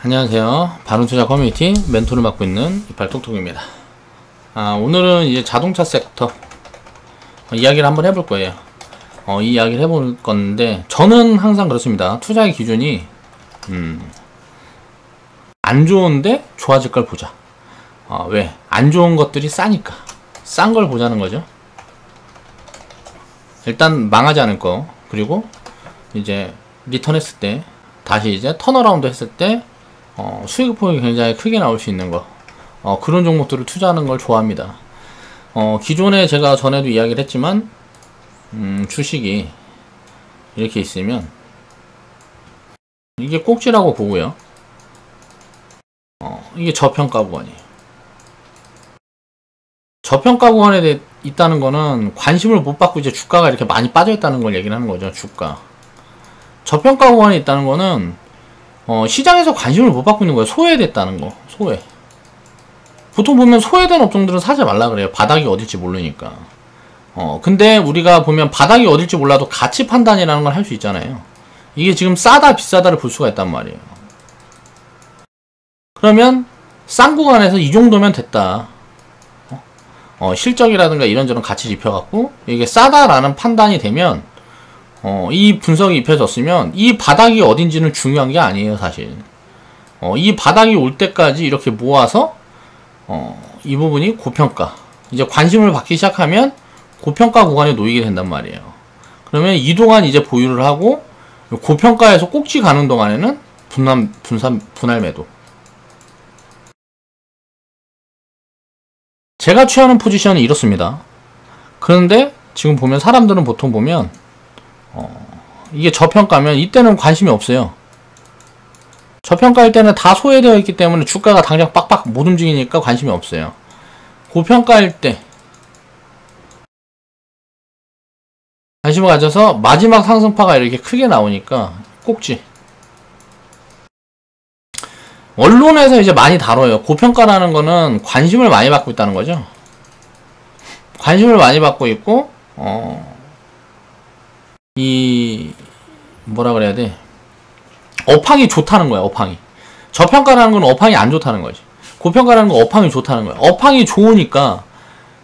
안녕하세요. 바른투자 커뮤니티 멘토를 맡고 있는 이팔톡톡입니다. 오늘은 이제 자동차 섹터 이야기를 한번 해볼 거예요. 이 이야기를 해볼 건데, 저는 항상 그렇습니다. 투자의 기준이 안 좋은데 좋아질 걸 보자. 왜? 안 좋은 것들이 싸니까. 싼 걸 보자는 거죠. 일단 망하지 않을 거, 그리고 이제 리턴 했을 때, 다시 이제 턴어라운드 했을 때 수익 폭이 굉장히 크게 나올 수 있는 거, 그런 종목들을 투자하는 걸 좋아합니다. 기존에 제가 전에도 이야기를 했지만 주식이 이렇게 있으면 이게 꼭지라고 보고요. 이게 저평가 구간이에요. 저평가 구간에 있다는 거는 관심을 못 받고 이제 주가가 이렇게 많이 빠져 있다는 걸 얘기를 하는 거죠. 주가. 저평가 구간에 있다는 거는 시장에서 관심을 못 받고 있는 거예요. 소외됐다는 거. 소외. 보통 보면 소외된 업종들은 사지 말라 그래요. 바닥이 어딜지 모르니까. 근데 우리가 보면 바닥이 어딜지 몰라도 가치 판단이라는 걸 할 수 있잖아요. 이게 지금 싸다 비싸다를 볼 수가 있단 말이에요. 그러면 싼 구간에서 이 정도면 됐다. 실적이라든가 이런저런 가치를 입혀갖고 이게 싸다라는 판단이 되면 이 분석이 입혀졌으면 이 바닥이 어딘지는 중요한 게 아니에요, 사실. 이 바닥이 올 때까지 이렇게 모아서 이 부분이 고평가, 이제 관심을 받기 시작하면 고평가 구간에 놓이게 된단 말이에요. 그러면 이동안 이제 보유를 하고 고평가에서 꼭지 가는 동안에는 분할 매도. 제가 취하는 포지션이 이렇습니다. 그런데 지금 보면 사람들은 보통 보면 이게 저평가면 이때는 관심이 없어요. 저평가일 때는 다 소외되어 있기 때문에 주가가 당장 빡빡 못 움직이니까 관심이 없어요. 고평가일 때 관심을 가져서 마지막 상승파가 이렇게 크게 나오니까 꼭지. 언론에서 이제 많이 다뤄요. 고평가라는 거는 관심을 많이 받고 있다는 거죠. 관심을 많이 받고 있고 뭐라 그래야 돼? 업황이 좋다는 거야, 업황이. 저평가라는 건 업황이 안 좋다는 거지. 고평가라는 건 업황이 좋다는 거야. 업황이 좋으니까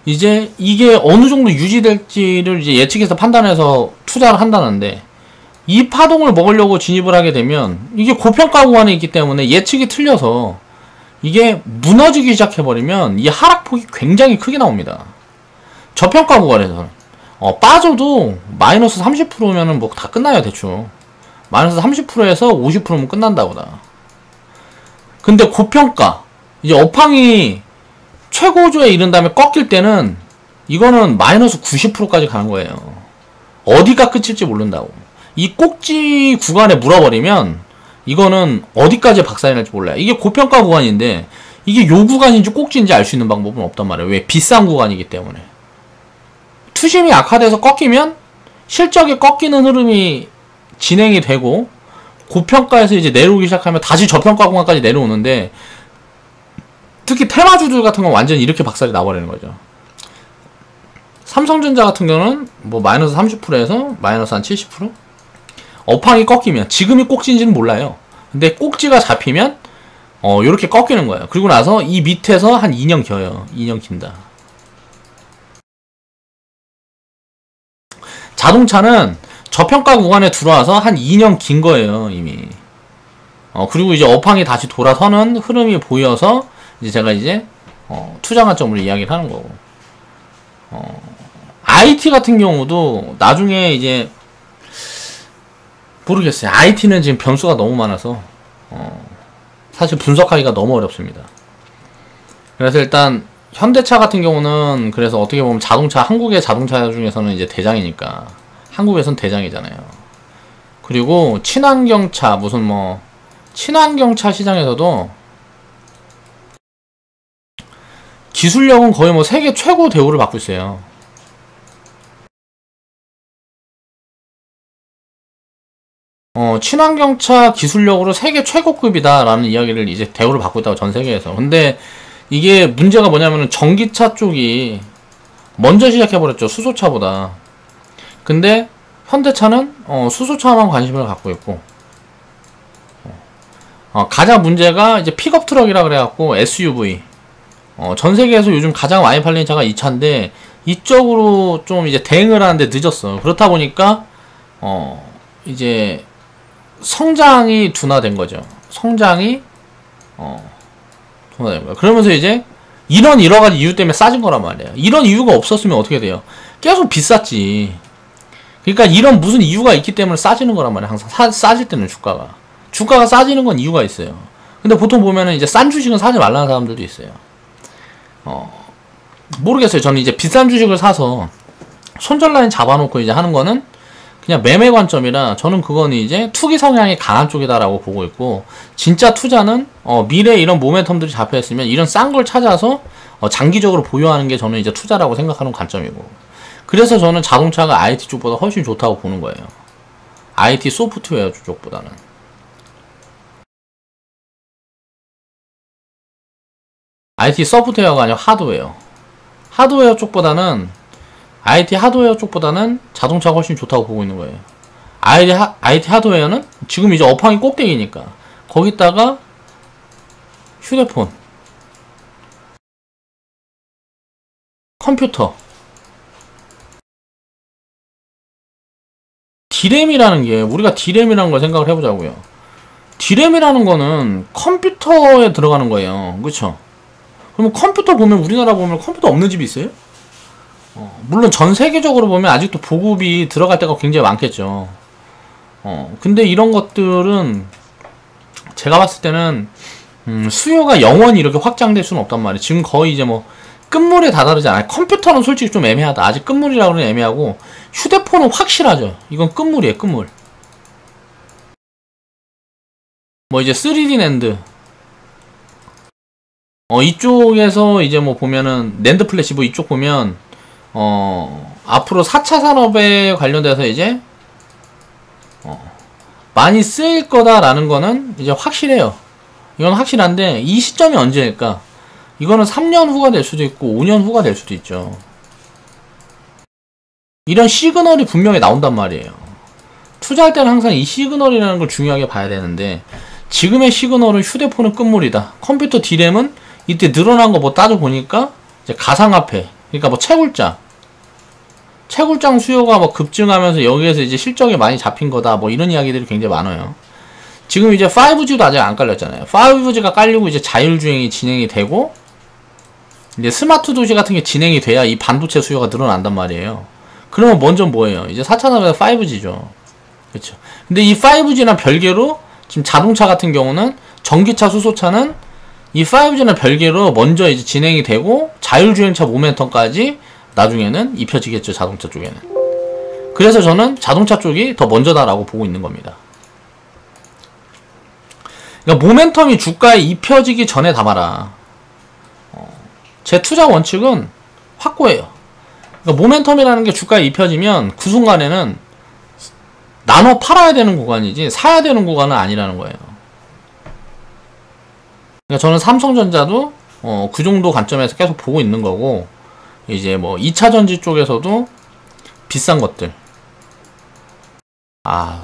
이제 이게 어느 정도 유지될지를 이제 예측해서 판단해서 투자를 한다는데, 이 파동을 먹으려고 진입을 하게 되면 이게 고평가 구간에 있기 때문에 예측이 틀려서 이게 무너지기 시작해버리면 이 하락폭이 굉장히 크게 나옵니다. 저평가 구간에서는. 빠져도 마이너스 30%면은 뭐 다 끝나요, 대충. 마이너스 30%에서 50%면 끝난다고 다. 근데 고평가, 이제 업황이 최고조에 이른 다음에 꺾일 때는 이거는 마이너스 90%까지 가는 거예요. 어디가 끝일지 모른다고. 이 꼭지 구간에 물어버리면 이거는 어디까지 박살이 날지 몰라요. 이게 고평가 구간인데 이게 요 구간인지 꼭지인지 알 수 있는 방법은 없단 말이에요. 왜? 비싼 구간이기 때문에. 투심이 악화돼서 꺾이면 실적이 꺾이는 흐름이 진행이 되고 고평가에서 이제 내려오기 시작하면 다시 저평가 구간까지 내려오는데, 특히 테마주들 같은 건 완전히 이렇게 박살이 나버리는 거죠. 삼성전자 같은 경우는 뭐 마이너스 30%에서 마이너스 한 70%? 업황이 꺾이면, 지금이 꼭지인지는 몰라요. 근데 꼭지가 잡히면 요렇게 꺾이는 거예요. 그리고 나서 이 밑에서 한 2년 겨요. 2년 긴다. 자동차는 저평가 구간에 들어와서 한 2년 긴 거예요, 이미. 그리고 이제 업황이 다시 돌아서는 흐름이 보여서 이제 제가 이제 투자 관점으로 이야기를 하는 거고. IT 같은 경우도 나중에 이제 모르겠어요. IT는 지금 변수가 너무 많아서 사실 분석하기가 너무 어렵습니다. 그래서 일단 현대차 같은 경우는, 그래서 어떻게 보면 자동차, 한국의 자동차 중에서는 이제 대장이니까, 한국에선 대장이잖아요. 그리고 친환경차, 무슨 뭐 친환경차 시장에서도 기술력은 거의 뭐 세계 최고 대우를 받고 있어요. 친환경차 기술력으로 세계 최고급이다라는 이야기를 이제 대우를 받고 있다고, 전 세계에서. 근데 이게 문제가 뭐냐면은 전기차 쪽이 먼저 시작해버렸죠, 수소차보다. 근데 현대차는 수소차만 관심을 갖고 있고, 가장 문제가 이제 픽업 트럭이라 그래갖고 SUV. 전 세계에서 요즘 가장 많이 팔리는 차가 이 차인데, 이쪽으로 좀 이제 대응을 하는데 늦었어. 그렇다 보니까, 이제, 성장이 둔화된 거죠. 성장이, 둔화된 거야. 그러면서 이제, 이런 여러 가지 이유 때문에 싸진 거란 말이야. 이런 이유가 없었으면 어떻게 돼요? 계속 비쌌지. 그러니까 이런 무슨 이유가 있기 때문에 싸지는 거란 말이야. 항상 싸질 때는 주가가 싸지는 건 이유가 있어요. 근데 보통 보면은 이제 싼 주식은 사지 말라는 사람들도 있어요. 모르겠어요. 저는 이제 비싼 주식을 사서 손절 라인 잡아놓고 이제 하는 거는 그냥 매매 관점이라, 저는 그거는 이제 투기 성향이 강한 쪽이다라고 보고 있고, 진짜 투자는 미래에 이런 모멘텀들이 잡혀있으면 이런 싼 걸 찾아서 장기적으로 보유하는 게 저는 이제 투자라고 생각하는 관점이고, 그래서 저는 자동차가 IT 쪽보다 훨씬 좋다고 보는 거예요. IT 소프트웨어 쪽보다는. IT 소프트웨어가 아니라 하드웨어. 하드웨어 쪽보다는, IT 하드웨어 쪽보다는 자동차가 훨씬 좋다고 보고 있는 거예요. IT 하드웨어는 지금 이제 업황이 꼭대기니까 거기다가 휴대폰, 컴퓨터, D램이라는 게, 우리가 D램이라는 걸 생각을 해보자고요. D램이라는 거는 컴퓨터에 들어가는 거예요. 그쵸? 그러면 컴퓨터 보면, 우리나라 보면 컴퓨터 없는 집이 있어요? 물론 전 세계적으로 보면 아직도 보급이 들어갈 때가 굉장히 많겠죠. 근데 이런 것들은 제가 봤을 때는 수요가 영원히 이렇게 확장될 수는 없단 말이에요. 지금 거의 이제 뭐 끝물에 다다르지 않아요. 컴퓨터는 솔직히 좀 애매하다. 아직 끝물이라고 하면 애매하고, 휴대폰은 확실하죠. 이건 끝물이에요. 끝물. 뭐 이제 3D 낸드, 이쪽에서 이제 뭐 보면은 낸드 플래시, 뭐 이쪽 보면 앞으로 4차 산업에 관련돼서 이제 많이 쓰일 거다라는 거는 이제 확실해요. 이건 확실한데, 이 시점이 언제일까? 이거는 3년 후가 될 수도 있고 5년 후가 될 수도 있죠. 이런 시그널이 분명히 나온단 말이에요. 투자할 때는 항상 이 시그널이라는 걸 중요하게 봐야 되는데, 지금의 시그널은 휴대폰은 끝물이다. 컴퓨터 D램은 이때 늘어난 거 뭐 따져보니까 이제 가상화폐, 그러니까 뭐 채굴장 수요가 뭐 급증하면서 여기에서 이제 실적이 많이 잡힌 거다, 뭐 이런 이야기들이 굉장히 많아요. 지금 이제 5G도 아직 안 깔렸잖아요. 5G가 깔리고 이제 자율주행이 진행이 되고, 이제 스마트 도시 같은 게 진행이 돼야 이 반도체 수요가 늘어난단 말이에요. 그러면 먼저 뭐예요? 이제 4차 산업에서 5G죠. 그렇죠. 근데 이 5G랑 별개로 지금 자동차 같은 경우는, 전기차, 수소차는 이 5G랑 별개로 먼저 이제 진행이 되고, 자율주행차 모멘텀까지 나중에는 입혀지겠죠, 자동차 쪽에는. 그래서 저는 자동차 쪽이 더 먼저다라고 보고 있는 겁니다. 그러니까 모멘텀이 주가에 입혀지기 전에 담아라. 제 투자 원칙은 확고해요. 그러니까 모멘텀이라는 게 주가에 입혀지면 그 순간에는 나눠 팔아야 되는 구간이지 사야 되는 구간은 아니라는 거예요. 그러니까 저는 삼성전자도 그 정도 관점에서 계속 보고 있는 거고, 이제 뭐 2차전지 쪽에서도 비싼 것들,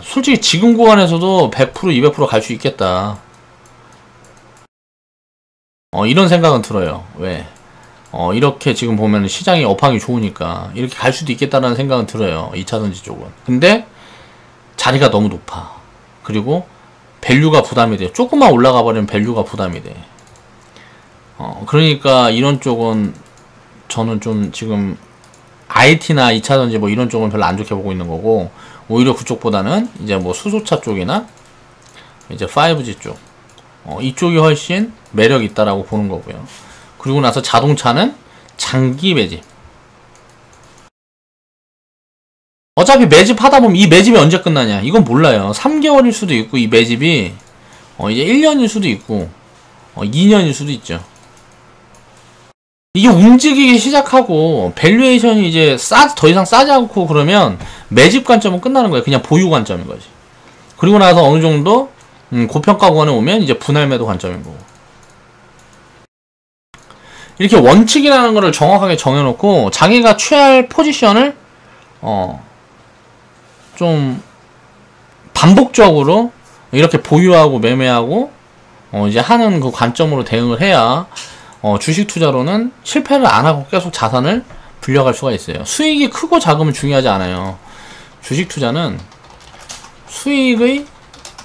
솔직히 지금 구간에서도 100% 200% 갈 수 있겠다, 이런 생각은 들어요. 왜? 이렇게 지금 보면 시장이 업황이 좋으니까 이렇게 갈 수도 있겠다라는 생각은 들어요. 2차전지 쪽은. 근데 자리가 너무 높아. 그리고 밸류가 부담이 돼. 조금만 올라가 버리면 밸류가 부담이 돼. 그러니까 이런 쪽은 저는 좀 지금 IT나 2차전지 뭐 이런 쪽은 별로 안 좋게 보고 있는 거고, 오히려 그쪽보다는 이제 뭐 수소차 쪽이나 이제 5G 쪽, 이쪽이 훨씬 매력이 있다라고 보는 거고요. 그리고 나서 자동차는 장기 매집. 어차피 매집하다 보면 이 매집이 언제 끝나냐? 이건 몰라요. 3개월일 수도 있고, 이 매집이 이제 1년일 수도 있고 2년일 수도 있죠. 이게 움직이기 시작하고 밸류에이션이 이제 더 이상 싸지 않고 그러면 매집 관점은 끝나는 거예요. 그냥 보유 관점인 거지. 그리고 나서 어느 정도 고평가 구간에 오면 이제 분할 매도 관점인 거고. 이렇게 원칙이라는 거를 정확하게 정해놓고 자기가 취할 포지션을 좀 반복적으로 이렇게 보유하고 매매하고 이제 하는 그 관점으로 대응을 해야 주식 투자로는 실패를 안 하고 계속 자산을 불려갈 수가 있어요. 수익이 크고 작으면 중요하지 않아요. 주식 투자는 수익의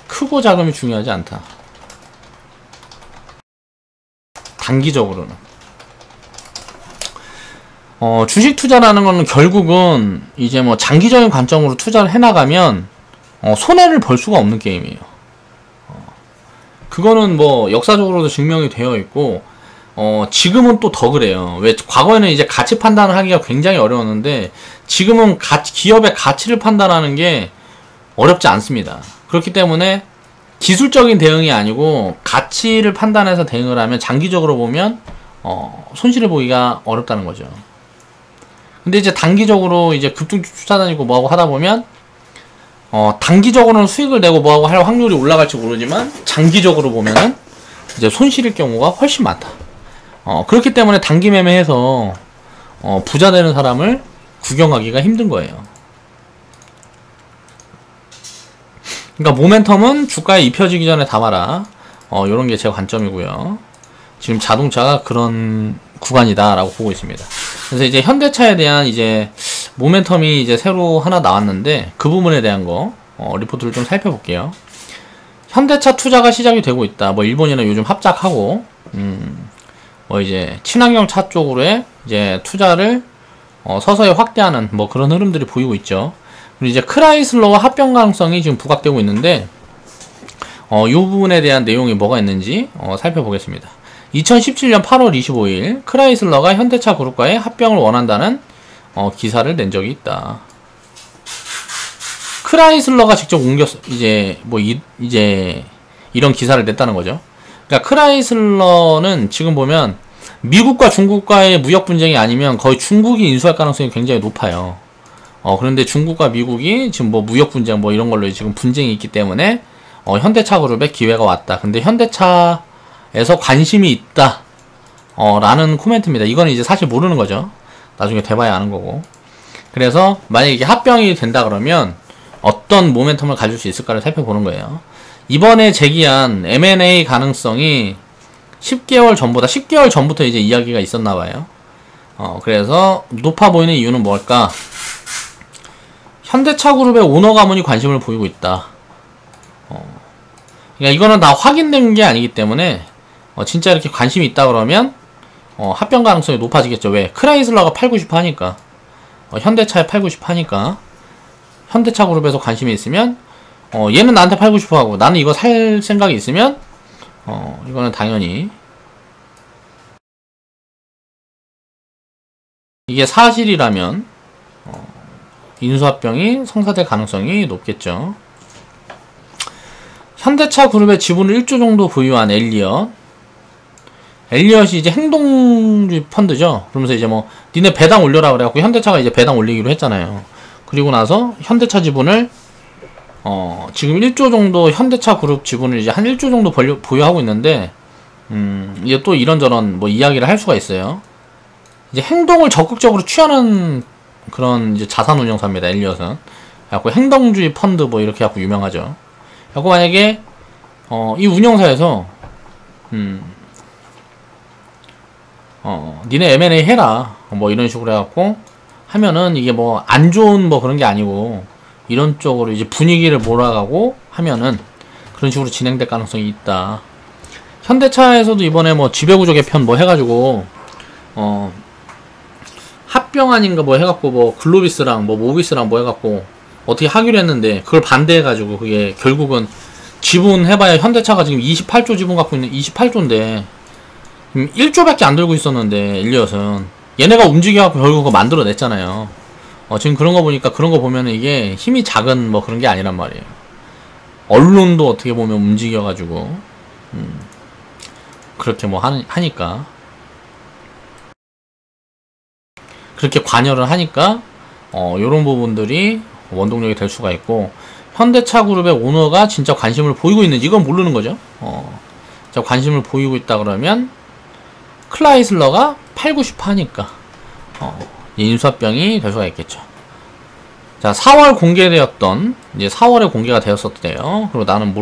크고 작음이 중요하지 않다. 단기적으로는. 주식 투자라는 거는 결국은 이제 뭐 장기적인 관점으로 투자를 해나가면 손해를 볼 수가 없는 게임이에요. 그거는 뭐 역사적으로도 증명이 되어 있고 지금은 또 더 그래요. 왜 과거에는 이제 가치 판단을 하기가 굉장히 어려웠는데 지금은 기업의 가치를 판단하는 게 어렵지 않습니다. 그렇기 때문에 기술적인 대응이 아니고 가치를 판단해서 대응을 하면 장기적으로 보면 손실을 보기가 어렵다는 거죠. 근데 이제 단기적으로 이제 급등주 쫓아다니고 뭐하고 하다 보면 단기적으로는 수익을 내고 뭐하고 할 확률이 올라갈지 모르지만 장기적으로 보면은 이제 손실일 경우가 훨씬 많다. 그렇기 때문에 단기 매매해서 부자 되는 사람을 구경하기가 힘든 거예요. 그러니까 모멘텀은 주가에 입혀지기 전에 담아라. 요런 게 제 관점이고요. 지금 자동차가 그런 구간이다 라고 보고 있습니다. 그래서 이제 현대차에 대한 이제 모멘텀이 이제 새로 하나 나왔는데 그 부분에 대한 거 리포트를 좀 살펴볼게요. 현대차 투자가 시작이 되고 있다. 뭐 일본이나 요즘 합작하고 뭐 이제 친환경 차 쪽으로의 이제 투자를 서서히 확대하는 뭐 그런 흐름들이 보이고 있죠. 그리고 이제 크라이슬러와 합병 가능성이 지금 부각되고 있는데 이 부분에 대한 내용이 뭐가 있는지 살펴보겠습니다. 2017년 8월 25일 크라이슬러가 현대차 그룹과의 합병을 원한다는 기사를 낸 적이 있다. 크라이슬러가 직접 이제 이제 이런 기사를 냈다는 거죠. 그러니까 크라이슬러는 지금 보면 미국과 중국과의 무역 분쟁이 아니면 거의 중국이 인수할 가능성이 굉장히 높아요. 그런데 중국과 미국이 지금 뭐 무역 분쟁 뭐 이런 걸로 지금 분쟁이 있기 때문에 현대차 그룹에 기회가 왔다. 근데 현대차에서 관심이 있다. 라는 코멘트입니다. 이거는 이제 사실 모르는 거죠. 나중에 돼봐야 아는 거고. 그래서 만약에 이게 합병이 된다 그러면 어떤 모멘텀을 가질 수 있을까를 살펴보는 거예요. 이번에 제기한 M&A 가능성이 10개월 전부터 이제 이야기가 있었나 봐요. 그래서 높아 보이는 이유는 뭘까? 현대차 그룹의 오너 가문이 관심을 보이고 있다. 그러니까 이거는 다 확인된 게 아니기 때문에 진짜 이렇게 관심이 있다 그러면 합병 가능성이 높아지겠죠. 왜? 크라이슬러가 팔고 싶어 하니까. 현대차에 팔고 싶어 하니까. 현대차 그룹에서 관심이 있으면 얘는 나한테 팔고 싶어 하고 나는 이거 살 생각이 있으면 이거는 당연히 이게 사실이라면 인수합병이 성사될 가능성이 높겠죠. 현대차 그룹의 지분을 1조 정도 보유한 엘리엇이 이제 행동주의 펀드죠. 그러면서 이제 뭐 니네 배당 올려라 그래갖고 현대차가 이제 배당 올리기로 했잖아요. 그리고 나서 현대차 지분을 지금 1조 정도 현대차 그룹 지분을 이제 한 1조 정도 보유하고 있는데 이제 또 이런저런 뭐 이야기를 할 수가 있어요. 이제 행동을 적극적으로 취하는 그런 이제 자산운용사입니다. 엘리엇은. 그래갖고 행동주의 펀드 뭐 이렇게 갖고 유명하죠. 그래갖고 만약에 이 운영사에서 니네 M&A 해라 뭐 이런 식으로 해갖고 하면은 이게 뭐 안 좋은 뭐 그런 게 아니고 이런 쪽으로 이제 분위기를 몰아가고 하면은 그런 식으로 진행될 가능성이 있다. 현대차에서도 이번에 뭐 지배구조 개편 뭐 해가지고 합병안인가 뭐 해갖고 뭐 글로비스랑 뭐 모비스랑 뭐 해갖고 어떻게 하기로 했는데 그걸 반대해가지고 그게 결국은 지분 해봐야 현대차가 지금 28조 지분 갖고 있는 28조인데 1조밖에 안 들고 있었는데 엘리엇은 얘네가 움직여갖고 결국 그거 만들어냈잖아요. 지금 그런 거 보니까 그런 거 보면은 이게 힘이 작은 뭐 그런 게 아니란 말이에요. 언론도 어떻게 보면 움직여가지고 그렇게 뭐 하니까 그렇게 관여를 하니까 요런 부분들이 원동력이 될 수가 있고 현대차 그룹의 오너가 진짜 관심을 보이고 있는지 이건 모르는 거죠. 진짜 관심을 보이고 있다 그러면 크라이슬러가 팔고 싶어 하니까 인수합병이 될 수가 있겠죠. 자, 4월 공개되었던 이제 4월에 공개가 되었었대요. 그리고 나는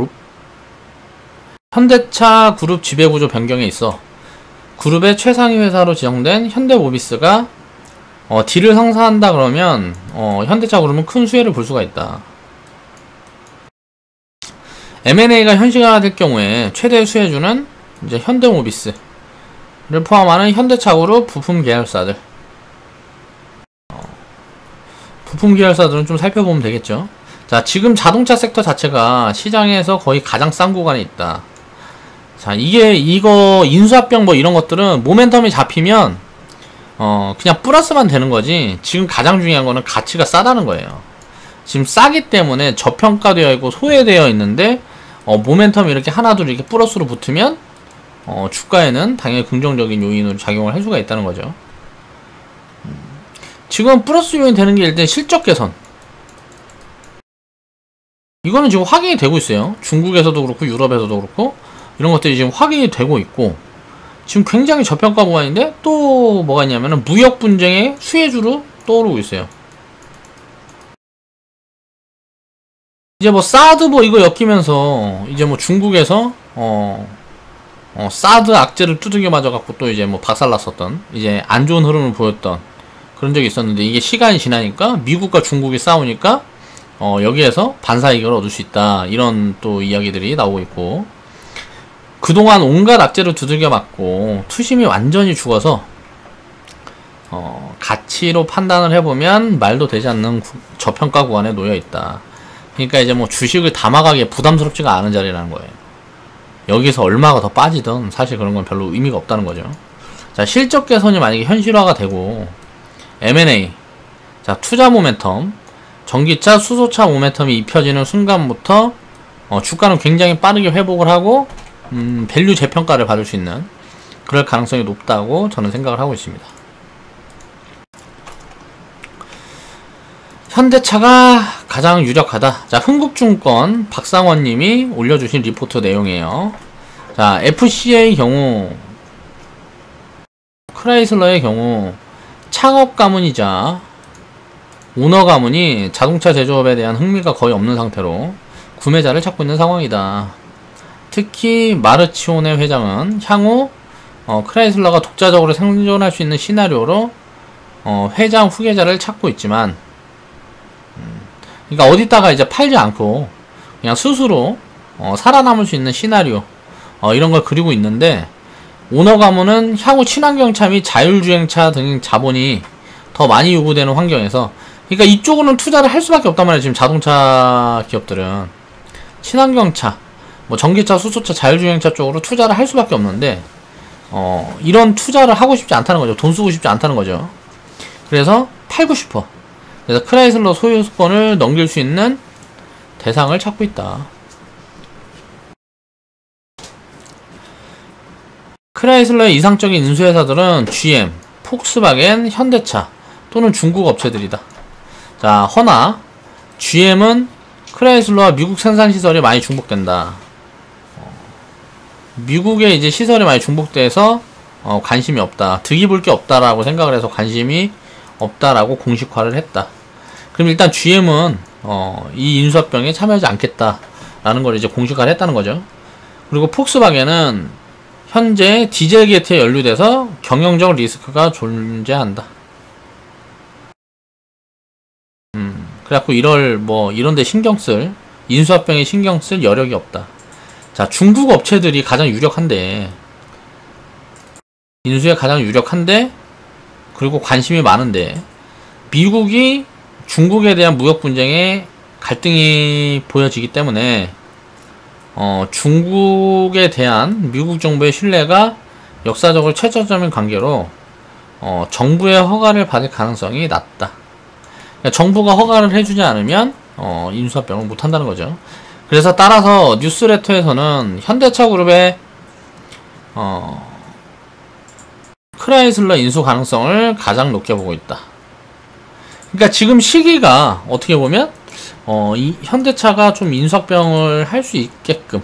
현대차 그룹 지배구조 변경에 있어 그룹의 최상위 회사로 지정된 현대모비스가 딜을 성사한다 그러면 현대차 그룹은 큰 수혜를 볼 수가 있다. M&A가 현실화될 경우에 최대 수혜주는 이제 현대모비스를 포함하는 현대차 그룹 부품 계열사들. 부품 계열사들은 좀 살펴보면 되겠죠. 자, 지금 자동차 섹터 자체가 시장에서 거의 가장 싼 구간에 있다. 자, 이거 인수합병 뭐 이런 것들은 모멘텀이 잡히면 그냥 플러스만 되는 거지. 지금 가장 중요한 거는 가치가 싸다는 거예요. 지금 싸기 때문에 저평가되어 있고 소외되어 있는데 모멘텀이 이렇게 하나둘 이렇게 플러스로 붙으면 주가에는 당연히 긍정적인 요인으로 작용을 할 수가 있다는 거죠. 지금 플러스 요인 되는 게 일단 실적 개선. 이거는 지금 확인이 되고 있어요. 중국에서도 그렇고 유럽에서도 그렇고 이런 것들이 지금 확인이 되고 있고 지금 굉장히 저평가 구간인데 또 뭐가 있냐면은 무역 분쟁의 수혜주로 떠오르고 있어요. 이제 뭐 사드 뭐 이거 엮이면서 이제 뭐 중국에서 사드 악재를 두들겨 맞아갖고 또 이제 뭐 박살났었던 이제 안 좋은 흐름을 보였던 그런 적이 있었는데 이게 시간이 지나니까 미국과 중국이 싸우니까 여기에서 반사이익을 얻을 수 있다 이런 또 이야기들이 나오고 있고 그동안 온갖 악재를 두들겨 맞고 투심이 완전히 죽어서 가치로 판단을 해보면 말도 되지 않는 저평가 구간에 놓여 있다. 그러니까 이제 뭐 주식을 담아가기에 부담스럽지가 않은 자리라는 거예요. 여기서 얼마가 더 빠지든 사실 그런 건 별로 의미가 없다는 거죠. 자, 실적 개선이 만약에 현실화가 되고 M&A, 자, 투자 모멘텀, 전기차, 수소차 모멘텀이 입혀지는 순간부터 주가는 굉장히 빠르게 회복을 하고 밸류 재평가를 받을 수 있는 그럴 가능성이 높다고 저는 생각을 하고 있습니다. 현대차가 가장 유력하다. 자, 흥국증권 박상원님이 올려주신 리포트 내용이에요. 자, FCA의 경우, 크라이슬러의 경우 창업 가문이자 오너 가문이 자동차 제조업에 대한 흥미가 거의 없는 상태로 구매자를 찾고 있는 상황이다. 특히 마르치오네 회장은 향후 크라이슬러가 독자적으로 생존할 수 있는 시나리오로 회장 후계자를 찾고 있지만 그러니까 어디다가 이제 팔지 않고 그냥 스스로 살아남을 수 있는 시나리오 이런 걸 그리고 있는데 오너 가문은 향후 친환경차 및 자율주행차 등 자본이 더 많이 요구되는 환경에서 그러니까 이쪽으로는 투자를 할 수밖에 없단 말이에요. 지금 자동차 기업들은 친환경차 뭐 전기차, 수소차, 자율주행차 쪽으로 투자를 할 수밖에 없는데 이런 투자를 하고 싶지 않다는 거죠. 돈 쓰고 싶지 않다는 거죠. 그래서 팔고 싶어. 그래서 크라이슬러 소유권을 넘길 수 있는 대상을 찾고 있다. 크라이슬러의 이상적인 인수회사들은 GM, 폭스바겐, 현대차 또는 중국 업체들이다. 자, 허나 GM은 크라이슬러와 미국 생산시설이 많이 중복된다. 미국의 이제 시설이 많이 중복돼서 관심이 없다. 득이 볼 게 없다라고 생각을 해서 관심이 없다라고 공식화를 했다. 그럼 일단 GM은 이 인수합병에 참여하지 않겠다라는 걸 이제 공식화를 했다는 거죠. 그리고 폭스바겐은 현재 디젤 게이트에 연루돼서 경영적 리스크가 존재한다. 그래갖고 이런데 신경쓸 인수합병에 신경쓸 여력이 없다. 자, 중국 업체들이 가장 유력한데 인수에 가장 유력한데 그리고 관심이 많은데 미국이 중국에 대한 무역 분쟁에 갈등이 보여지기 때문에 중국에 대한 미국 정부의 신뢰가 역사적으로 최저점인 관계로 정부의 허가를 받을 가능성이 낮다. 그러니까 정부가 허가를 해주지 않으면 인수합병을 못한다는 거죠. 그래서 따라서 뉴스레터에서는 현대차 그룹의 크라이슬러 인수 가능성을 가장 높게 보고 있다. 그러니까 지금 시기가 어떻게 보면 이 현대차가 좀 인수합병을 할 수 있게끔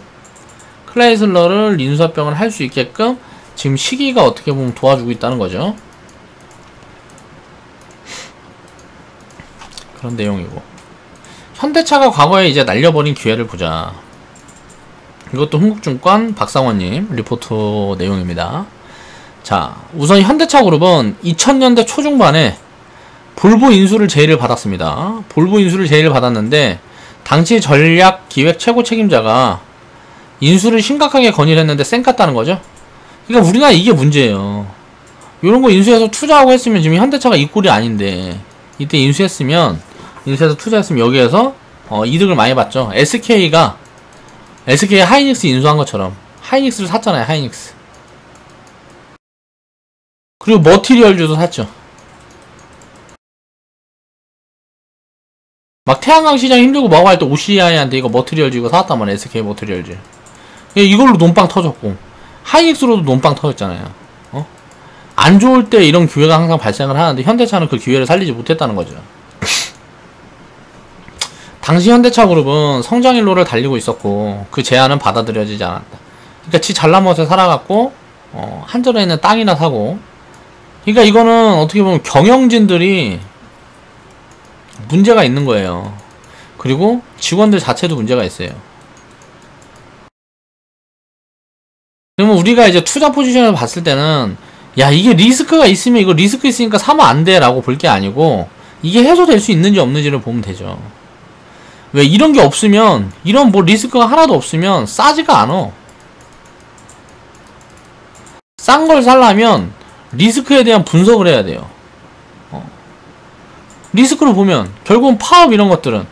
크라이슬러를 인수합병을 할 수 있게끔 지금 시기가 어떻게 보면 도와주고 있다는 거죠. 그런 내용이고 현대차가 과거에 이제 날려버린 기회를 보자. 이것도 흥국증권 박상원님 리포트 내용입니다. 자, 우선 현대차 그룹은 2000년대 초중반에 볼보 인수를 제의를 받았습니다. 볼보 인수를 제의를 받았는데 당시 전략 기획 최고 책임자가 인수를 심각하게 건의를 했는데 쌩깠다는 거죠. 그러니까 우리나라 이게 문제예요. 이런 거 인수해서 투자하고 했으면 지금 현대차가 이 꼴이 아닌데, 이때 인수해서 투자했으면 여기에서 이득을 많이 봤죠. SK 하이닉스 인수한 것처럼 하이닉스를 샀잖아요. 하이닉스. 그리고 머티리얼즈도 샀죠. 막 태양광 시장 힘들고 뭐하고 할 때 OCI한테 이거 머티리얼즈 이거 사왔단 말이야. SK 머티리얼즈. 이걸로 논빵 터졌고 하이닉스로도 논빵 터졌잖아요. 안 좋을 때 이런 기회가 항상 발생을 하는데 현대차는 그 기회를 살리지 못했다는 거죠. 당시 현대차 그룹은 성장일로를 달리고 있었고 그 제안은 받아들여지지 않았다. 그러니까 지 잘난 멋에 살아갖고 한전에 있는 땅이나 사고. 그러니까 이거는 어떻게 보면 경영진들이 문제가 있는 거예요. 그리고 직원들 자체도 문제가 있어요. 그러면 우리가 이제 투자 포지션을 봤을 때는 야, 이게 리스크가 있으면 이거 리스크 있으니까 사면 안 돼 라고 볼 게 아니고 이게 해소될 수 있는지 없는지를 보면 되죠. 왜 이런 게 없으면, 이런 뭐 리스크가 하나도 없으면 싸지가 않아. 싼 걸 살려면 리스크에 대한 분석을 해야 돼요. 리스크를 보면 결국은 파업 이런 것들은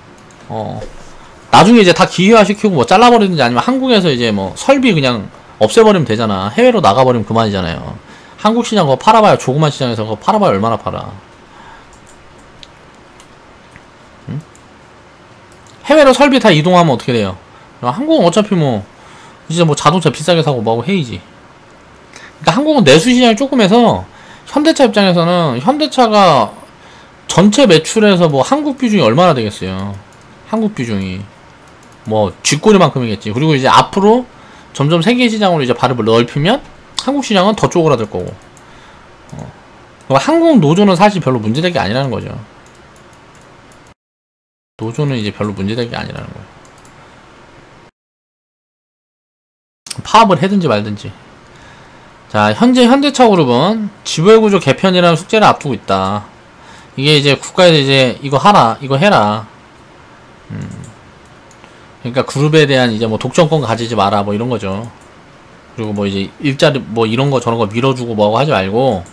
나중에 이제 다 기계화 시키고 뭐 잘라버리든지 아니면 한국에서 이제 뭐 설비 그냥 없애버리면 되잖아. 해외로 나가버리면 그만이잖아요. 한국 시장 그거 팔아봐야, 조그만 시장에서 그거 팔아봐야 얼마나 팔아. 응? 해외로 설비 다 이동하면 어떻게 돼요? 한국은 어차피 뭐 이제 뭐 자동차 비싸게 사고 뭐하고 해야지. 그러니까 한국은 내수 시장이 조금 해서 현대차 입장에서는 현대차가 전체 매출에서 뭐 한국 비중이 얼마나 되겠어요. 한국 비중이 뭐 쥐꼬리만큼이겠지. 그리고 이제 앞으로 점점 세계 시장으로 이제 발을 넓히면 한국 시장은 더 쪼그라들 거고. 한국 노조는 사실 별로 문제될 게 아니라는 거죠. 노조는 이제 별로 문제될 게 아니라는 거예요. 파업을 해든지 말든지. 자, 현재 현대차 그룹은 지배구조 개편이라는 숙제를 앞두고 있다. 이게 이제 국가에서 이제 이거 하라, 이거 해라. 그러니까 그룹에 대한 이제 뭐 독점권 가지지 마라, 뭐 이런 거죠. 그리고 뭐 이제 일자리 뭐 이런 거 저런 거 밀어주고 뭐하고 하지 말고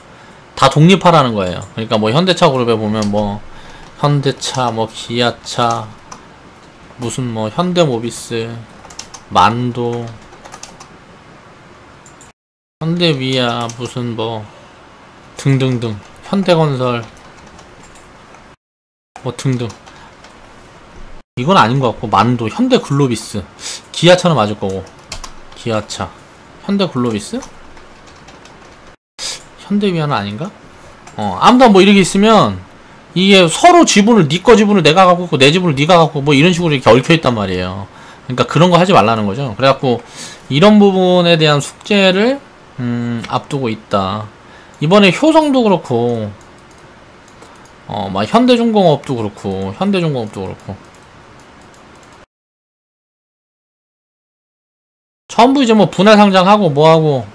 다 독립하라는 거예요. 그러니까 뭐 현대차 그룹에 보면 뭐 현대차, 뭐 기아차, 무슨 뭐 현대모비스, 만도, 현대위아, 무슨 뭐 등등등, 현대건설 뭐 등등. 이건 아닌 것 같고, 만도, 현대글로비스, 기아차는 맞을 거고, 기아차, 현대글로비스, 현대위아는 아닌가? 아무튼 뭐 이렇게 있으면 이게 서로 지분을, 니꺼 지분을 내가 갖고 있고 내 지분을 니가 갖고 뭐 이런 식으로 이렇게 얽혀 있단 말이에요. 그러니까 그런 거 하지 말라는 거죠. 그래갖고 이런 부분에 대한 숙제를 앞두고 있다. 이번에 효성도 그렇고, 막 현대중공업도 그렇고, 전부 이제 뭐 분할 상장하고 뭐하고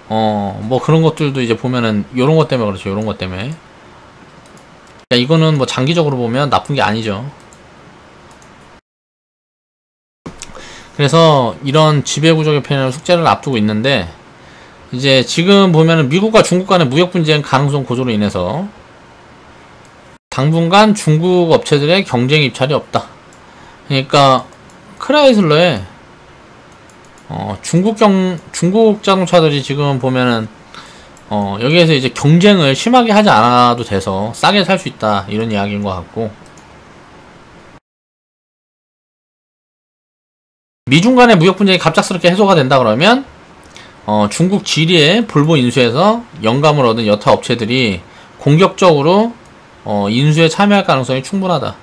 뭐 그런 것들도 이제 보면은 요런 것 때문에 그렇죠. 요런 것 때문에. 그러니까 이거는 뭐 장기적으로 보면 나쁜 게 아니죠. 그래서 이런 지배구조 개편이라는 숙제를 앞두고 있는데, 이제 지금 보면은 미국과 중국 간의 무역 분쟁 가능성 고조로 인해서 당분간 중국 업체들의 경쟁 입찰이 없다. 그러니까 크라이슬러에 중국 자동차들이 지금 보면은 여기에서 이제 경쟁을 심하게 하지 않아도 돼서 싸게 살 수 있다, 이런 이야기인 것 같고, 미중 간의 무역 분쟁이 갑작스럽게 해소가 된다 그러면 중국 지리에 볼보 인수해서 영감을 얻은 여타 업체들이 공격적으로 인수에 참여할 가능성이 충분하다.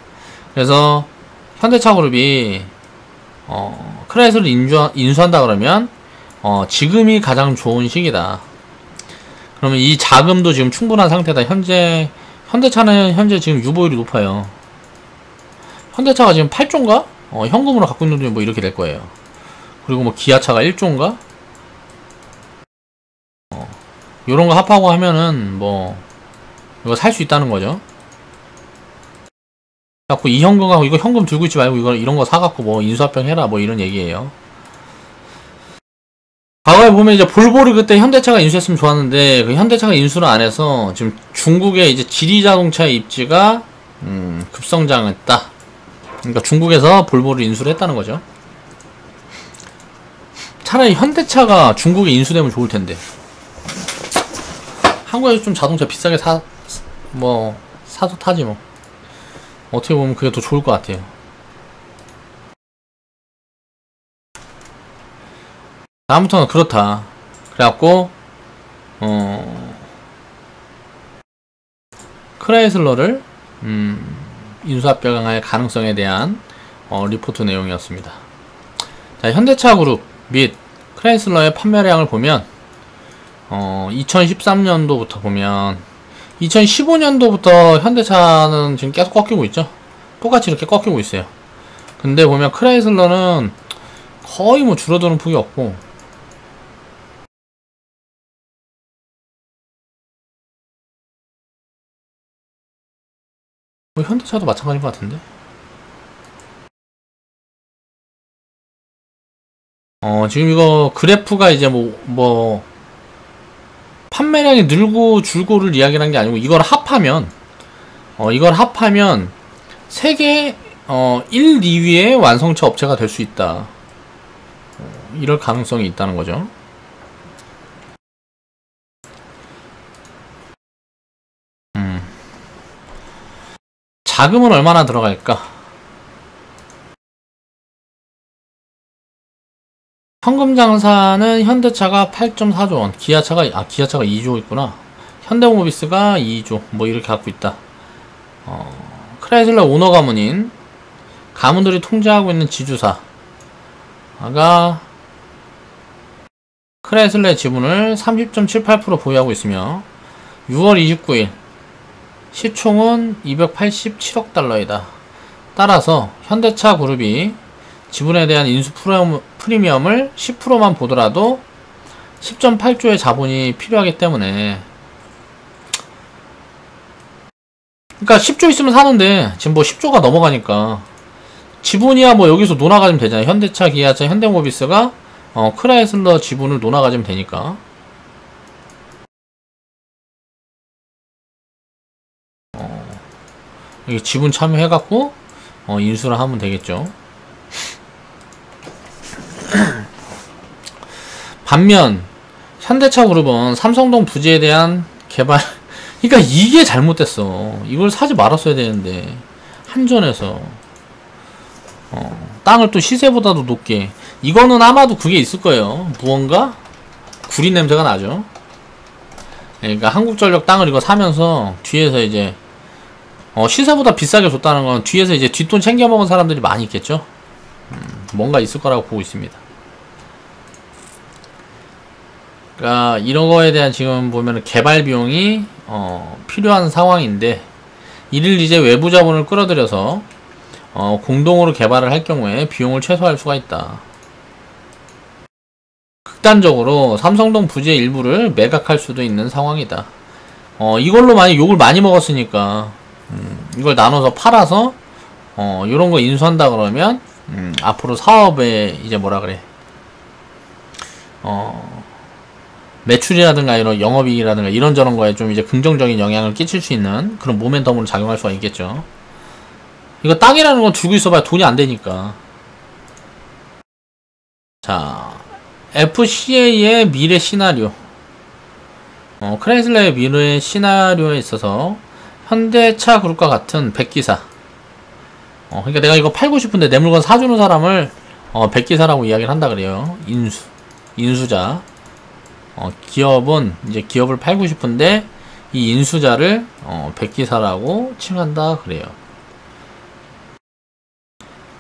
그래서 현대차 그룹이 크라이슬을 인수한다 그러면 지금이 가장 좋은 시기다. 그러면 이 자금도 지금 충분한 상태다. 현대차는 현재 지금 유보율이 높아요. 현대차가 지금 8조인가? 현금으로 갖고 있는 돈이 뭐 이렇게 될 거예요. 그리고 뭐 기아차가 1조인가? 요런 거 합하고 하면은 뭐 이거 살 수 있다는 거죠. 갖고 이 현금하고 이거 현금 들고 있지 말고 이거 이런 거 사갖고 뭐 인수합병 해라 뭐 이런 얘기예요. 과거에 보면 이제 볼보를 그때 현대차가 인수했으면 좋았는데 그 현대차가 인수를 안 해서 지금 중국의 이제 지리자동차의 입지가 급성장했다. 그러니까 중국에서 볼보를 인수를 했다는 거죠. 차라리 현대차가 중국에 인수되면 좋을 텐데. 한국에서 좀 자동차 비싸게 사서 타지 뭐. 어떻게 보면 그게 더 좋을 것 같아요. 아무튼 그렇다. 그래갖고 크라이슬러를 인수합병할 가능성에 대한 리포트 내용이었습니다. 자, 현대차 그룹 및 크라이슬러의 판매량을 보면 2013년도부터 보면 2015년도부터 현대차는 지금 계속 꺾이고 있죠. 똑같이 이렇게 꺾이고 있어요. 근데 보면 크라이슬러는 거의 뭐 줄어드는 폭이 없고, 뭐 현대차도 마찬가지인 것 같은데. 지금 이거 그래프가 이제 뭐 판매량이 늘고 줄고를 이야기하는 게 아니고 이걸 합하면 세계 1, 2위의 완성차 업체가 될 수 있다. 이럴 가능성이 있다는 거죠. 자금은 얼마나 들어갈까? 현금 장사는 현대차가 8.4조 원, 기아차가 2조 있구나. 현대모비스가 2조, 뭐 이렇게 갖고 있다. 크라이슬러 오너 가문인 가문들이 통제하고 있는 지주사가 크라이슬러의 지분을 30.78% 보유하고 있으며 6월 29일 시총은 287억 달러이다. 따라서 현대차 그룹이 지분에 대한 인수 프리미엄을 10%만 보더라도 10.8조의 자본이 필요하기 때문에, 그러니까 10조 있으면 사는데 지금 뭐 10조가 넘어가니까 지분이야 뭐 여기서 논아가지면 되잖아요. 현대차, 기아차, 현대모비스가 크라이슬러 지분을 논아가지면 되니까. 이게 지분 참여해갖고 인수를 하면 되겠죠. 반면 현대차 그룹은 삼성동 부지에 대한 개발 그러니까 이게 잘못됐어. 이걸 사지 말았어야 되는데 한전에서 땅을 또 시세보다도 높게, 이거는 아마도 그게 있을 거예요. 무언가 구린 냄새가 나죠. 그러니까 한국전력 땅을 이거 사면서 뒤에서 이제 시세보다 비싸게 줬다는 건 뒤에서 이제 뒷돈 챙겨 먹은 사람들이 많이 있겠죠. 뭔가 있을 거라고 보고 있습니다. 그러니까 이런 거에 대한 지금 보면은 개발 비용이 필요한 상황인데, 이를 이제 외부 자본을 끌어들여서 공동으로 개발을 할 경우에 비용을 최소화할 수가 있다. 극단적으로 삼성동 부지의 일부를 매각할 수도 있는 상황이다. 이걸로 많이 욕을 많이 먹었으니까 이걸 나눠서 팔아서 요런 거 인수한다 그러면 앞으로 사업에 이제 뭐라 그래, 매출이라든가 이런 영업이익이라든가 이런저런 거에 좀 이제 긍정적인 영향을 끼칠 수 있는 그런 모멘텀으로 작용할 수가 있겠죠. 이거 땅이라는 건 들고 있어봐야 돈이 안 되니까. 자, FCA의 미래 시나리오. 크라이슬러의 미래 시나리오에 있어서 현대차 그룹과 같은 백기사. 그러니까 내가 이거 팔고 싶은데 내 물건 사주는 사람을 백기사라고 이야기를 한다 그래요. 인수자. 기업은 이제 기업을 팔고 싶은데 이 인수자를 백기사라고 칭한다 그래요.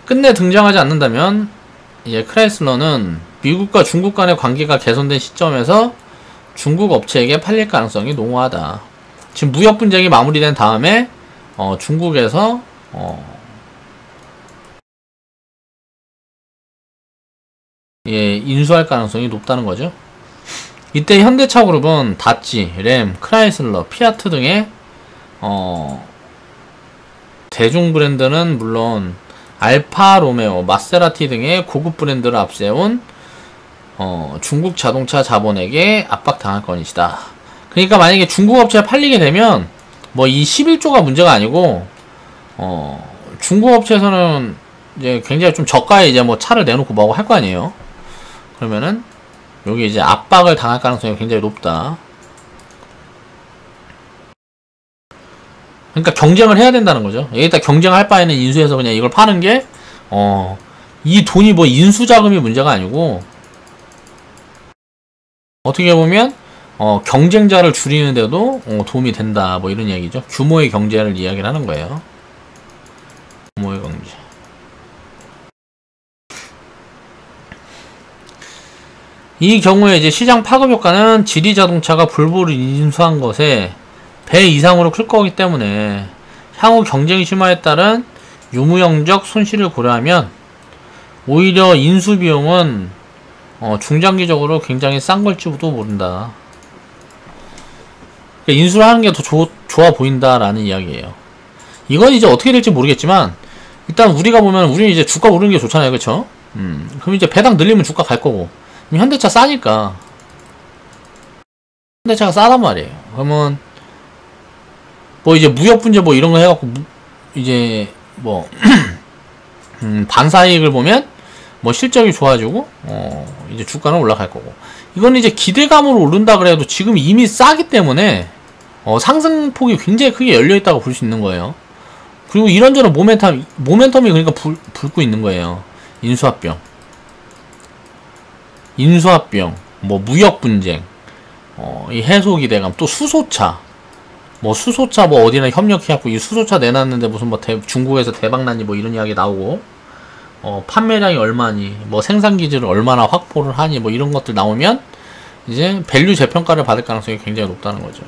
끝내 등장하지 않는다면 이제 크라이슬러는 미국과 중국 간의 관계가 개선된 시점에서 중국 업체에게 팔릴 가능성이 농후하다. 지금 무역 분쟁이 마무리된 다음에 중국에서 예, 인수할 가능성이 높다는 거죠. 이때 현대차 그룹은 다찌, 램, 크라이슬러, 피아트 등의 대중 브랜드는 물론 알파 로메오, 마세라티 등의 고급 브랜드를 앞세운 중국 자동차 자본에게 압박당할 것이다. 그러니까 만약에 중국 업체에 팔리게 되면 뭐 이 11조가 문제가 아니고 중국 업체에서는 이제 굉장히 좀 저가에 이제 뭐 차를 내놓고 뭐하고 할 거 아니에요. 그러면은 여기 이제 압박을 당할 가능성이 굉장히 높다. 그러니까 경쟁을 해야 된다는 거죠. 여기다 경쟁할 바에는 인수해서 그냥 이걸 파는 게 이 돈이 뭐 인수 자금이 문제가 아니고 어떻게 보면 경쟁자를 줄이는데도 도움이 된다. 뭐 이런 이야기죠. 규모의 경제를 이야기를 하는 거예요. 규모의 경제. 이 경우에 이제 시장 파급 효과는 지리 자동차가 볼보를 인수한 것에 배 이상으로 클 거기 때문에 향후 경쟁 심화에 따른 유무형적 손실을 고려하면 오히려 인수 비용은 중장기적으로 굉장히 싼 걸지도 모른다. 그러니까 인수를 하는 게 더 좋아 보인다라는 이야기예요. 이건 이제 어떻게 될지 모르겠지만 일단 우리가 보면 우리는 이제 주가 오르는 게 좋잖아요, 그렇죠? 그럼 이제 배당 늘리면 주가 갈 거고 현대차 싸니까 현대차가 싸단 말이에요. 그러면 뭐 이제 무역 분제 뭐 이런 거 해갖고 이제 뭐 반사이익을 보면 뭐 실적이 좋아지고 이제 주가는 올라갈 거고 이건 이제 기대감으로 오른다 그래도 지금 이미 싸기 때문에 상승폭이 굉장히 크게 열려있다고 볼 수 있는 거예요. 그리고 이런저런 모멘텀이 그러니까 불고 있는 거예요. 인수합병, 뭐 무역 분쟁, 이 해소 기대감, 또 수소차, 뭐 수소차 뭐 어디나 협력해갖고 이 수소차 내놨는데 무슨 뭐 중국에서 대박났니 뭐 이런 이야기 나오고 판매량이 얼마니, 뭐 생산 기지를 얼마나 확보를 하니 뭐 이런 것들 나오면 이제 밸류 재평가를 받을 가능성이 굉장히 높다는 거죠.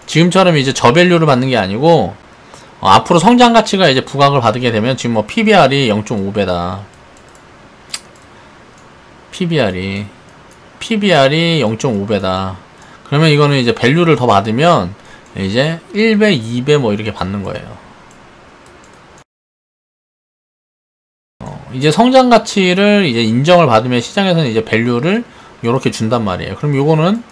지금처럼 이제 저밸류를 받는 게 아니고 앞으로 성장 가치가 이제 부각을 받게 되면 지금 뭐 PBR이 0.5배다. PBR이 0.5배다. 그러면 이거는 이제 밸류를 더 받으면 이제 1배, 2배 뭐 이렇게 받는 거예요. 이제 성장 가치를 이제 인정을 받으면 시장에서는 이제 밸류를 요렇게 준단 말이에요. 그럼 요거는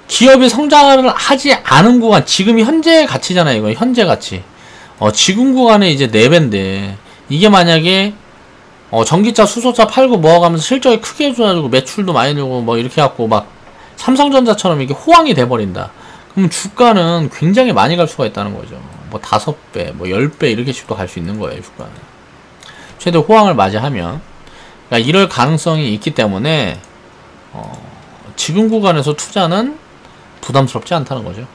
기업이 성장을 하지 않은 구간, 지금 현재 가치잖아요. 이거 현재 가치. 지금 구간에 이제 4배인데 이게 만약에 전기차, 수소차 팔고 모아가면서 실적이 크게 좋아지고 매출도 많이 늘고 뭐 이렇게 해갖고 막 삼성전자처럼 이게 호황이 돼버린다. 그럼 주가는 굉장히 많이 갈 수가 있다는 거죠. 뭐 5배, 뭐 10배 이렇게씩도 갈 수 있는 거예요. 주가는 최대 호황을 맞이하면. 그러니까 이럴 가능성이 있기 때문에 지금 구간에서 투자는 부담스럽지 않다는 거죠.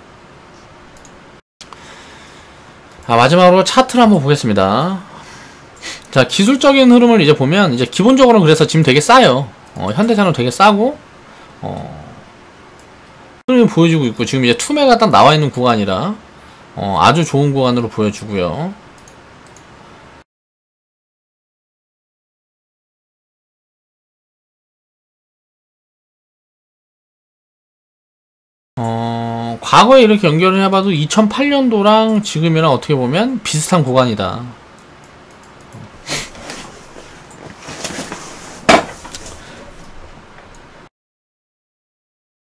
마지막으로 차트를 한번 보겠습니다. 자, 기술적인 흐름을 이제 보면 이제 기본적으로는 그래서 지금 되게 싸요. 현대차는 되게 싸고 흐름이 보여주고 있고 지금 이제 투매가 딱 나와 있는 구간이라 아주 좋은 구간으로 보여주고요. 과거에 이렇게 연결을 해봐도 2008년도랑 지금이랑 어떻게 보면 비슷한 구간이다.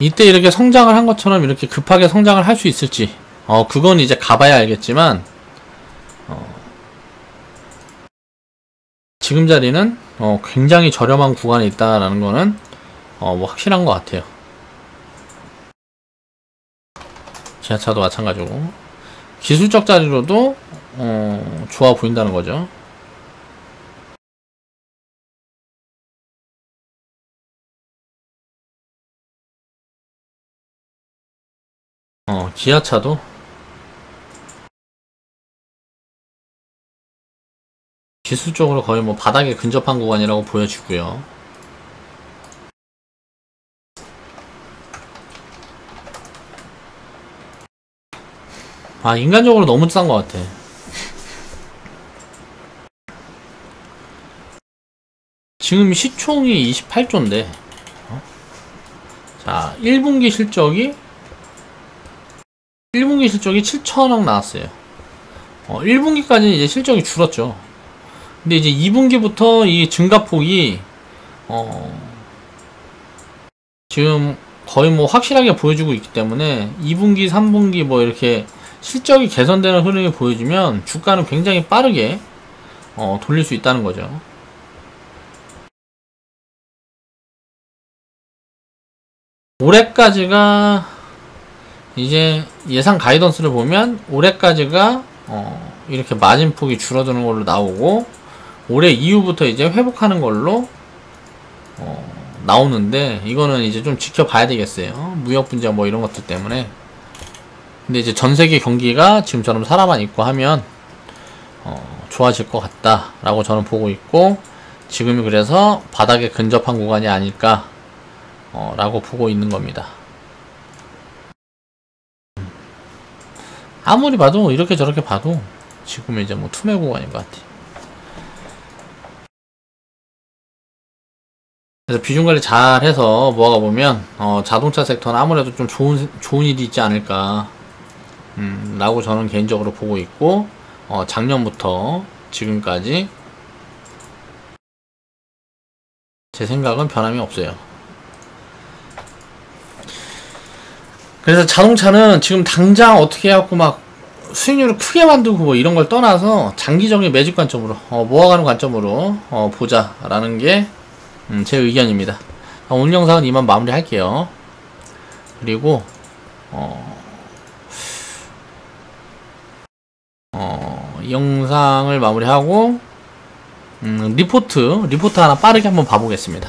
이때 이렇게 성장을 한 것처럼 이렇게 급하게 성장을 할 수 있을지 그건 이제 가봐야 알겠지만 지금 자리는 굉장히 저렴한 구간에 있다라는 거는 뭐 확실한 것 같아요. 지하차도 마찬가지고 기술적 자리로도 좋아 보인다는 거죠. 지하차도 기술적으로 거의 뭐 바닥에 근접한 구간이라고 보여지고요. 인간적으로 너무 싼 것 같아. 지금 시총이 28조인데 자 1분기 실적이 7천억 나왔어요. 1분기까지는 이제 실적이 줄었죠. 근데 이제 2분기부터 이 증가폭이 지금 거의 뭐 확실하게 보여주고 있기 때문에 2분기, 3분기 뭐 이렇게 실적이 개선되는 흐름이 보여지면 주가는 굉장히 빠르게 돌릴 수 있다는 거죠. 올해까지가 이제 예상 가이던스를 보면 올해까지가 이렇게 마진폭이 줄어드는 걸로 나오고 올해 이후부터 이제 회복하는 걸로 나오는데 이거는 이제 좀 지켜봐야 되겠어요. 무역 분쟁 뭐 이런 것들 때문에. 근데 이제 전 세계 경기가 지금처럼 사람만 있고 하면 좋아질 것 같다라고 저는 보고 있고 지금이 그래서 바닥에 근접한 구간이 아닐까 라고 보고 있는 겁니다. 아무리 봐도 이렇게 저렇게 봐도 지금은 이제 뭐 투매 구간인 것 같아. 그래서 비중 관리 잘 해서 모아가 보면 자동차 섹터는 아무래도 좀 좋은 일이 있지 않을까 라고 저는 개인적으로 보고 있고 작년부터 지금까지 제 생각은 변함이 없어요. 그래서 자동차는 지금 당장 어떻게 해갖고 막 수익률을 크게 만들고 뭐 이런 걸 떠나서 장기적인 매집 관점으로 모아가는 관점으로 보자라는 게 제 의견입니다. 오늘 영상은 이만 마무리 할게요. 그리고 이 영상을 마무리하고 리포트 하나 빠르게 한번 봐보겠습니다.